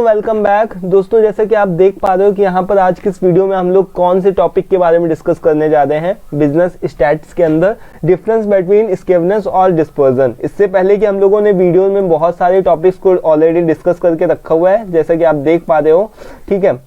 Welcome back दोस्तों। जैसे कि आप देख पा रहे हो कि यहाँ पर आज की इस वीडियो में हम लोग कौन से टॉपिक के बारे में डिस्कस करने जा रहे हैं। बिजनेस स्टैट्स के अंदर डिफरेंस बिटवीन स्केवनेस और डिस्पर्जन। इससे पहले कि हम लोगों ने वीडियो में बहुत सारे टॉपिक्स को ऑलरेडी डिस्कस करके रखा हुआ है, जैसे कि आप देख पा रहे हो। ठीक है,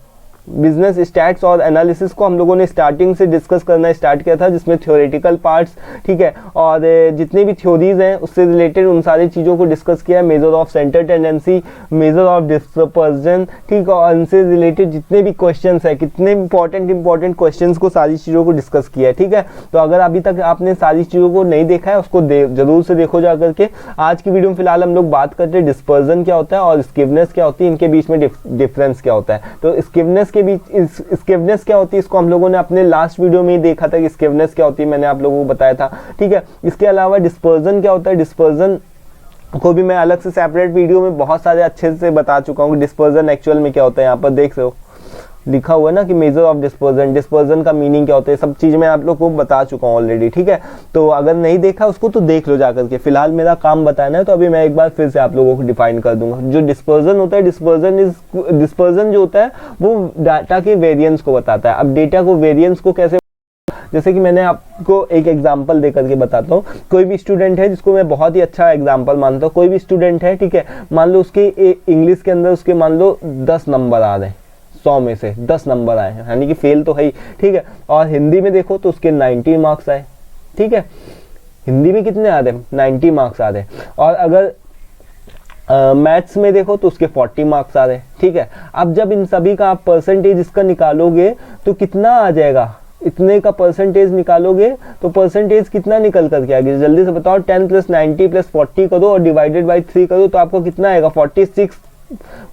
बिजनेस स्टैट्स और एनालिसिस को हम लोगों ने स्टार्टिंग से डिस्कस करना स्टार्ट किया था, जिसमें थ्योरेटिकल पार्ट्स, ठीक है, और जितनी भी थ्योरीज हैं उससे रिलेटेड उन सारी चीज़ों को डिस्कस किया। Measure of centre tendency, measure of dispersion, ठीक है, और उनसे रिलेटेड जितने भी क्वेश्चंस है, कितने इंपॉर्टेंट क्वेश्चंस को, सारी चीज़ों को डिस्कस किया है। ठीक है, तो अगर अभी तक आपने सारी चीज़ों को नहीं देखा है उसको जरूर से देखो जा करके। आज की वीडियो में फिलहाल हम लोग बात करते हैं डिस्पर्जन क्या होता है और स्केवनेस क्या होती है, इनके बीच में डिफरेंस क्या होता है। तो स्केवनेस के बीच स्केवनेस क्या होती है, इसको हम लोगों ने अपने लास्ट वीडियो में ही देखा था कि स्केवनेस क्या होती है, मैंने आप लोगों को बताया था। ठीक है, इसके अलावा डिस्पर्जन क्या होता है, डिस्पर्जन को भी मैं अलग से सेपरेट वीडियो में बहुत सारे अच्छे से बता चुका हूँ कि डिस्पर्जन एक्चुअल में क्या होता है। यहाँ पर देख रहे हो लिखा हुआ है ना कि मेजर ऑफ डिस्पर्जन, डिस्पर्जन का मीनिंग क्या होता है, सब चीज़ मैं आप लोग को बता चुका हूँ ऑलरेडी। ठीक है, तो अगर नहीं देखा उसको तो देख लो जाकर के। फिलहाल मेरा काम बताना है, तो अभी मैं एक बार फिर से आप लोगों को डिफाइन कर दूंगा। जो डिस्पर्जन होता है, डिस्पर्जन जो होता है वो डाटा के वेरिएंस को बताता है। अब डेटा को वेरिएंस को कैसे, जैसे कि मैंने आपको एक एग्जांपल देकर के बताता हूँ। कोई भी स्टूडेंट है जिसको मैं बहुत ही अच्छा एग्जांपल मानता हूँ, कोई भी स्टूडेंट है, ठीक है, मान लो उसके इंग्लिश के अंदर उसके मान लो 10 नंबर आ रहे हैं, 100 में से 10 नंबर आए हैं, यानी कि फेल तो है ही। ठीक है, और हिंदी में देखो तो उसके 90 मार्क्स आए। ठीक है, हिंदी में कितने आ रहे हैं, 90 मार्क्स आ रहे हैं। और अगर मैथ्स में देखो तो उसके 40 मार्क्स आ रहे हैं। ठीक है, अब जब इन सभी का आप परसेंटेज इसका निकालोगे तो कितना आ जाएगा, इतने का परसेंटेज निकालोगे तो परसेंटेज कितना निकल करके आएगी, जल्दी से बताओ। 10 + 90 + 40 करो और डिवाइडेड बाई 3 करो तो आपको कितना आएगा, 46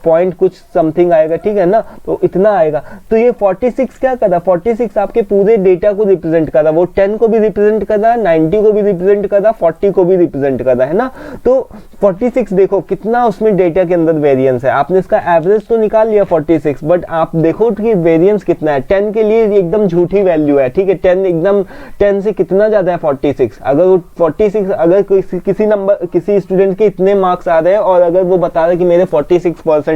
पॉइंट कुछ समथिंग आएगा। ठीक है ना, तो इतना आएगा। तो ये 46 क्या कर रहा, 46 आपके पूरे डेटा को रिप्रेजेंट कर रहा, वो 10 को भी रिप्रेजेंट कर रहा है, 90 को भी रिप्रेजेंट कर रहा, 40 को भी रिप्रेजेंट कर रहा है ना। तो 46 देखो कितना उसमें डेटा के अंदर वेरिएंस है। आपने इसका एवरेज तो निकाल लिया 46, बट आप देखो कि वेरिएंस कितना है। 10 के लिए एकदम झूठी वैल्यू है। ठीक है, 10 एकदम 10 से कितना ज्यादा है, 46। अगर वो 46, अगर किसी स्टूडेंट के इतने मार्क्स आ रहे हैं और अगर वो बता रहे कि मेरे 46%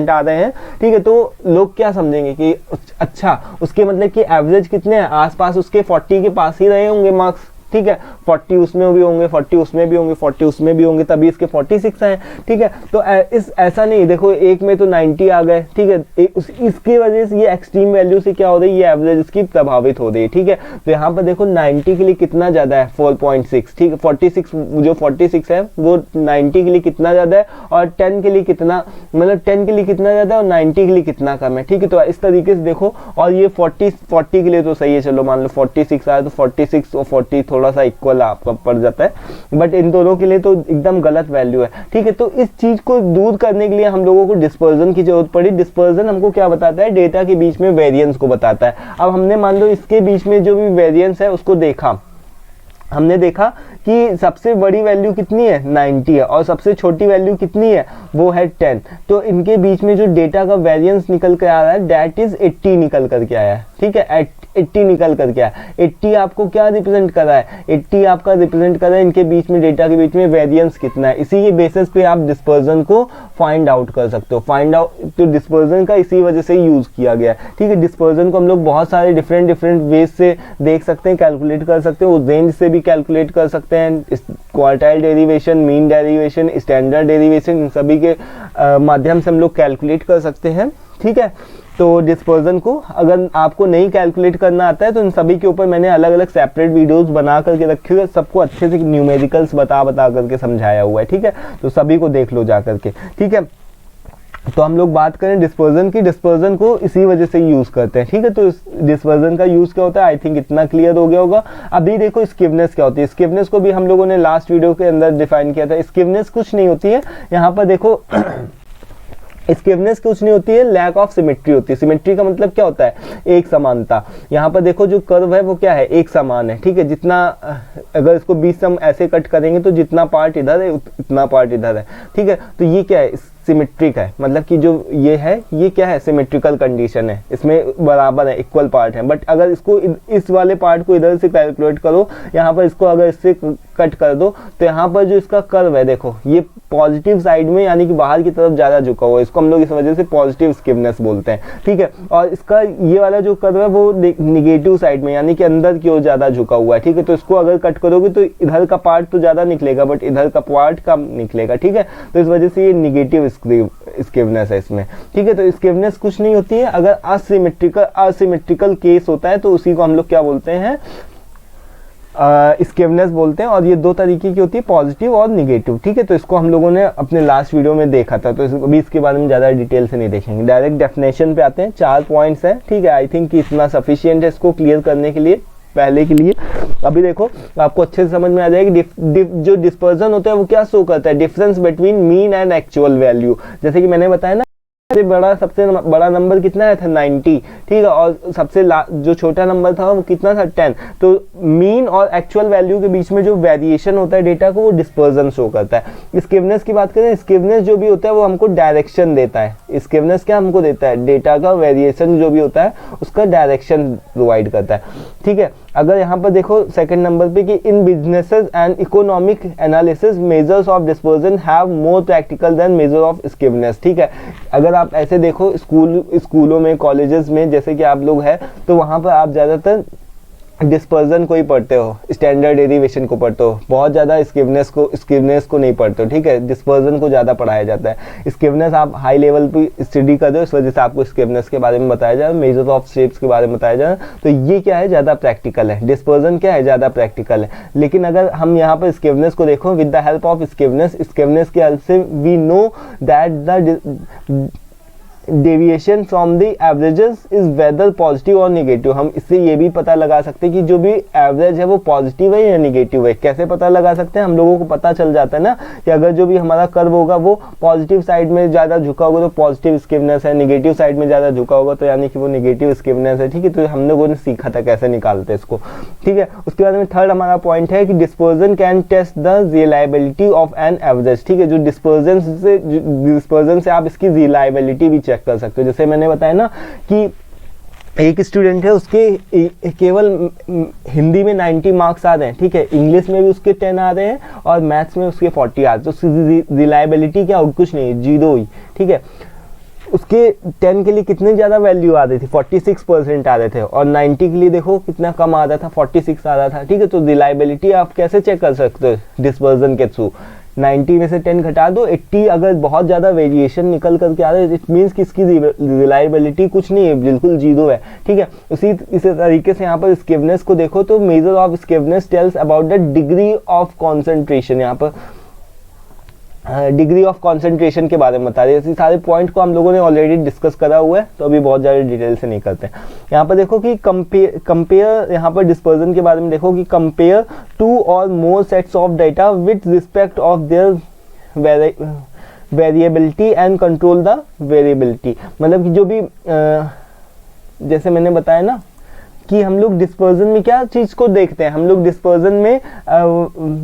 आ रहे हैं, ठीक है, तो लोग क्या समझेंगे कि अच्छा उसके मतलब कि एवरेज कितने हैं, आसपास उसके 40 के पास ही रहे होंगे मार्क्स। ठीक है, 40 उसमें भी होंगे, 40 उसमें भी होंगे, 40 उसमें भी होंगे, तभी इसके 46 हैं। ठीक है, तो ऐसा नहीं, देखो एक में तो 90 आ गए। ठीक है, इसकी वजह से ये एक्सट्रीम वैल्यू से क्या हो रही है, ये एवरेज इसकी प्रभावित हो रही है। ठीक है, तो यहाँ पर देखो 90 के लिए कितना ज्यादा है, 4.6। ठीक है, 46 जो 46 है वो 90 के लिए कितना ज्यादा है और 10 के लिए कितना, मतलब 10 के लिए कितना ज्यादा है और 90 के लिए कितना कम है। ठीक है, तो इस तरीके से देखो। और ये 40 के लिए तो सही है, चलो मान लो 46 आया तो 46 और 40 थोड़ा सा इक्वल आपका पड़ जाता है, बट इन दोनों के लिए तो एकदम गलत वैल्यू है। ठीक है, तो इस चीज को दूर करने के लिए हम लोगों को डिस्पर्जन की जरूरत पड़ी। डिस्पर्जन हमको क्या बताता है, डेटा के बीच में वेरिएंस को बताता है। अब हमने मान लो इसके बीच में जो भी वेरिएंस है उसको देखा, हमने देखा कि सबसे बड़ी वैल्यू कितनी है, 90 है, और सबसे छोटी वैल्यू कितनी है, वो है 10। तो इनके बीच में जो डेटा का वेरिएंस निकल कर आ रहा है दैट इज 80 निकल करके आया है। ठीक है, 80 निकल करके आया। 80 आपको क्या रिप्रेजेंट कर रहा है, 80 आपका रिप्रेजेंट कर रहा है इनके बीच में, डेटा के बीच में वेरिएंस कितना है। इसी के बेसिस पे आप डिस्पर्जन को फाइंड आउट कर सकते हो। फाइंड आउट तो डिस्पर्जन का इसी वजह से यूज किया गया है। ठीक है, डिस्पर्जन को हम लोग बहुत सारे डिफरेंट वेज से देख सकते हैं, कैलकुलेट कर सकते हैं, उस रेंज से भी कैलकुलेट कर सकते हैं। Quartile derivation, mean derivation, standard derivation, इन सभी के माध्यम से हम लोग कैलकुलेट कर सकते हैं। ठीक है, तो डिस्पर्जन को अगर आपको नहीं कैलकुलेट करना आता है तो इन सभी के ऊपर मैंने अलग अलग सेपरेट वीडियोस बना करके रखे हुए, सबको अच्छे से न्यूमेरिकल्स बता करके समझाया हुआ है। ठीक है, तो सभी को देख लो जा करके। ठीक है, तो हम लोग बात करें डिस्पर्जन की। डिस्पर्जन को इसी वजह से यूज करते हैं। ठीक है, तो डिस्पर्जन का यूज क्या होता है, आई थिंक इतना क्लियर हो गया होगा। अभी देखो स्केवनेस क्या होती है। स्केवनेस को भी हम लोगों ने लास्ट वीडियो के अंदर डिफाइन किया था। स्केवनेस कुछ नहीं होती है, यहाँ पर देखो स्केवनेस कुछ नहीं होती है, लैक ऑफ सिमेट्री होती है। सिमेट्री का मतलब क्या होता है, एक समानता। यहाँ पर देखो जो कर्व है वो क्या है, एक समान है। ठीक है, जितना अगर इसको 20 हम ऐसे कट करेंगे तो जितना पार्ट इधर है उतना पार्ट इधर है। ठीक है, तो ये क्या है, सिमेट्रिक है, मतलब कि जो ये है ये क्या है, सिमेट्रिकल कंडीशन है, इसमें बराबर है, इक्वल पार्ट है। बट अगर इसको इस वाले पार्ट को इधर से कैलकुलेट करो, यहाँ पर इसको अगर इससे कट कर दो तो यहाँ पर जो इसका कर्व है देखो ये पॉजिटिव साइड में यानी कि बाहर की तरफ ज़्यादा झुका हुआ है, इसको हम लोग इस वजह से पॉजिटिव स्किवनेस बोलते हैं, ठीक है। और इसका ये वाला जो कर्व है वो निगेटिव साइड में यानी कि अंदर की ओर ज़्यादा झुका हुआ है, ठीक है। तो इसको अगर कट करोगे तो इधर का पार्ट तो ज़्यादा निकलेगा बट इधर का पार्ट कम निकलेगा, ठीक है। तो इस वजह से ये निगेटिव स्किवनेस है इसमें, ठीक है। तो स्किवनेस कुछ नहीं होती है, अगर असिमेट्रिकल केस होता है तो उसी को हम लोग क्या बोलते हैं, स्किवनेस बोलते हैं। और ये दो तरीके की होती है, पॉजिटिव और निगेटिव, ठीक है। तो इसको हम लोगों ने अपने लास्ट वीडियो में देखा था, तो अभी इसके बारे में ज़्यादा डिटेल से नहीं देखेंगे, डायरेक्ट डेफिनेशन पे आते हैं। 4 पॉइंट्स हैं, ठीक है। आई थिंक कि इतना सफिशियंट है इसको क्लियर करने के लिए, पहले के लिए। अभी देखो आपको अच्छे से समझ में आ जाएगी जो डिस्पर्जन होता है वो क्या शो करता है, difference between mean and actual value. जैसे कि मैंने बताया ना, सबसे बड़ा नंबर कितना है था 90, ठीक है। और सबसे जो छोटा नंबर था वो कितना था 10। तो मीन और एक्चुअल वैल्यू के बीच में जो वेरिएशन होता है डेटा को, वो डिस्पर्जन शो करता है। स्किवनेस की बात करें, स्किवनेस जो भी होता है वो हमको डायरेक्शन देता है। स्किवनेस क्या हमको देता है, डेटा का वेरिएशन जो भी होता है उसका डायरेक्शन प्रोवाइड करता है, ठीक है। अगर यहाँ पर देखो सेकंड नंबर पे कि in businesses and economic analysis measures of dispersion have more practical than measure of skewness, ठीक है। अगर आप ऐसे देखो स्कूलों में, कॉलेजेस में जैसे कि आप लोग हैं, तो वहाँ पर आप ज़्यादातर डिस्पर्जन को ही पढ़ते हो, स्टैंडर्ड डेरिवेशन को पढ़ते हो, बहुत ज़्यादा स्किवनेस को नहीं पढ़ते हो, ठीक है। डिस्पर्जन को ज़्यादा पढ़ाया जाता है। स्किवनेस आप हाई लेवल पे स्टडी कर दो, इस वजह से आपको स्किवनेस के बारे में बताया जाए, मेजर ऑफ शेप्स के बारे में बताया जाए। तो ये क्या है, ज़्यादा प्रैक्टिकल है। डिस्पर्जन क्या है, ज़्यादा प्रैक्टिकल है। लेकिन अगर हम यहाँ पर स्किवनेस को देखो, with the help of skewness के हेल्प से we know that the deviation from the averages is whether positive और निगेटिव। हम इससे ये भी पता लगा सकते हैं कि जो भी एवरेज है वो पॉजिटिव है या निगेटिव है। कैसे पता लगा सकते हैं, हम लोगों को पता चल जाता है ना कि अगर जो भी हमारा कर्व होगा वो पॉजिटिव साइड में ज़्यादा झुका होगा तो पॉजिटिव स्किवनेस है, निगेटिव साइड में ज़्यादा झुका होगा तो यानी कि वो निगेटिव स्किवनेस है, ठीक है। तो हम लोगों ने सीखा था कैसे निकालते हैं इसको, ठीक है। उसके बाद में थर्ड हमारा पॉइंट है कि dispersion can test the reliability of an average, ठीक है। जो डिस्पर्जन से आप इसकी रिलायबिलिटी भी चेक कर सकते हो। जैसे मैंने बताया ना कि एक स्टूडेंट है, उसके केवल हिंदी में 90 मार्क्स आ रहे हैं, ठीक है। इंग्लिश में भी उसके 10 आ रहे हैं और मैथ्स में उसके 40 आ रहे हैं। तो उसकी रिलायबिलिटी क्या, कुछ नहीं, 0 ही, ठीक है। उसके 10 के लिए कितने ज़्यादा वैल्यू आ रही थी, 46% आ रहे थे, और 90 के लिए देखो कितना कम आ रहा था, 46 आ रहा था, ठीक है। तो रिलायबिलिटी आप कैसे चेक कर सकते हो डिस्पर्जन के थ्रू, 90 में से 10 घटा दो, 80 अगर बहुत ज़्यादा वेरिएशन निकल करके आ रहा है, इट मीन्स कि इसकी रिलायबिलिटी कुछ नहीं है, बिल्कुल 0 है, ठीक है। इसी तरीके से यहाँ पर स्किवनेस को देखो तो measure of skewness tells about the degree of concentration, यहाँ पर डिग्री ऑफ कॉन्सेंट्रेशन के बारे में बता रही है। इसी सारे पॉइंट को हम लोगों ने ऑलरेडी डिस्कस करा हुआ है, तो अभी बहुत ज़्यादा डिटेल से नहीं करते हैं। यहाँ पर देखो कि कंपेयर यहाँ पर डिस्पर्जन के बारे में देखो कि कंपेयर 2 और more sets of data with respect of their variability and control the variability. मतलब कि जो भी जैसे मैंने बताया ना कि हम लोग डिस्पर्जन में क्या चीज़ को देखते हैं, हम लोग डिस्पर्जन में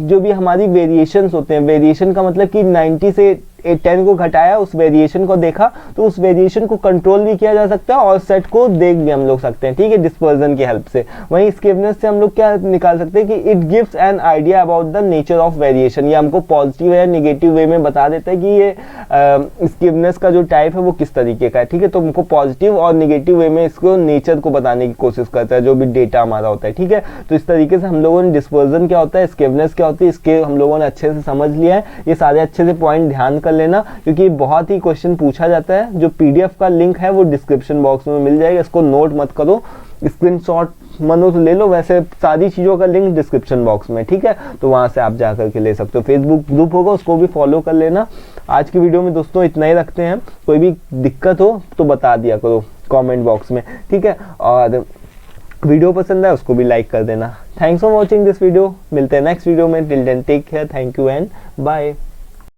जो भी हमारी वेरिएशंस होते हैं, वेरिएशन का मतलब कि 90 से 10 को घटाया, उस वेरिएशन को देखा, तो उस वेरिएशन को कंट्रोल भी किया जा सकता है और सेट को देख भी हम लोग सकते हैं, ठीक है, डिस्पर्जन की हेल्प से। वहीं स्किवनेस से हम लोग क्या निकाल सकते हैं कि it gives an idea about the nature of variation. ये हमको पॉजिटिव या निगेटिव वे में बता देता है कि ये स्किवनेस का जो टाइप है वो किस तरीके का है, ठीक है। तो हमको पॉजिटिव और निगेटिव वे में इसको नेचर को बताने की कोशिश करता है जो भी डेटा हमारा होता है, ठीक है। तो इस तरीके से हम लोगों ने डिस्पर्जन क्या होता है, स्किवनेस क्या होती है, इसके हम लोगों ने अच्छे से समझ लिया है। ये सारे अच्छे से पॉइंट ध्यान कर लेना, क्योंकि बहुत ही क्वेश्चन पूछा जाता है। जो पीडीएफ का लिंक है वो डिस्क्रिप्शन बॉक्स में मिल जाएगा, इसको नोट मत करो, स्क्रीनशॉट मनो तो ले लो, वैसे सारी चीज़ों का लिंक डिस्क्रिप्शन बॉक्स में, ठीक है। तो वहाँ से आप जा करके ले सकते हो। फेसबुक ग्रुप होगा, उसको भी फॉलो कर लेना। आज की वीडियो में दोस्तों इतना ही रखते हैं, कोई भी दिक्कत हो तो बता दिया करो कमेंट बॉक्स में, ठीक है। और वीडियो पसंद है उसको भी लाइक कर देना। Thanks for watching this video, मिलते हैं नेक्स्ट वीडियो में। Till then take care, thank you and bye.